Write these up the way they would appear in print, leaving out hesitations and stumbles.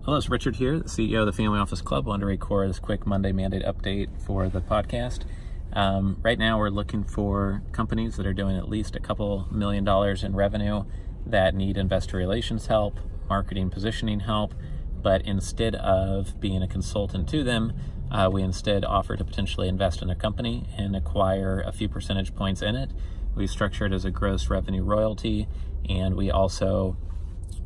Hello, it's Richard here, the CEO of the Family Office Club. I wanted to record this quick Monday mandate update for the podcast. Right now, we're looking for companies that are doing at least a couple $1 million in revenue that need investor relations help, marketing positioning help, but instead of being a consultant to them, we instead offer to potentially invest in a company and acquire a few percentage points in it. We structure it as a gross revenue royalty, and we also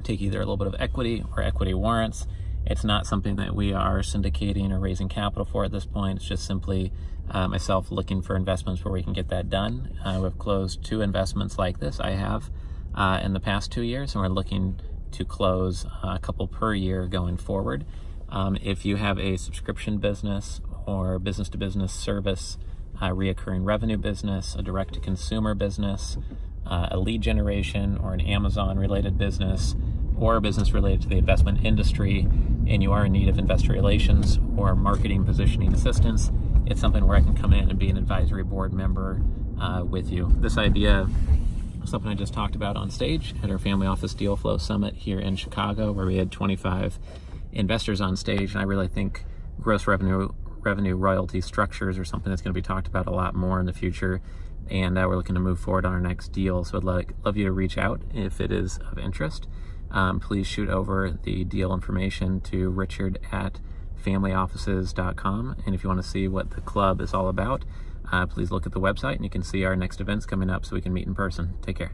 take either a little bit of equity or equity warrants. It's not something that we are syndicating or raising capital for at this point. It's just simply myself looking for investments where we can get that done. We've closed 2 investments like this. I have in the past 2 years, and we're looking to close a couple per year going forward. If you have a subscription business or business-to-business service, reoccurring revenue business, a direct-to-consumer business, a lead generation or an Amazon-related business, or a business related to the investment industry, and you are in need of investor relations or marketing positioning assistance, it's something where I can come in and be an advisory board member with you. This idea is something I just talked about on stage at our Family Office Deal Flow Summit here in Chicago, where we had 25 investors on stage, and I really think gross revenue royalty structures are something that's going to be talked about a lot more in the future, and we're looking to move forward on our next deal. So I'd love you to reach out if it is of interest. Please shoot over the deal information to richard@familyoffices.com. And if you want to see what the club is all about, please look at the website, and you can see our next events coming up so we can meet in person. Take care.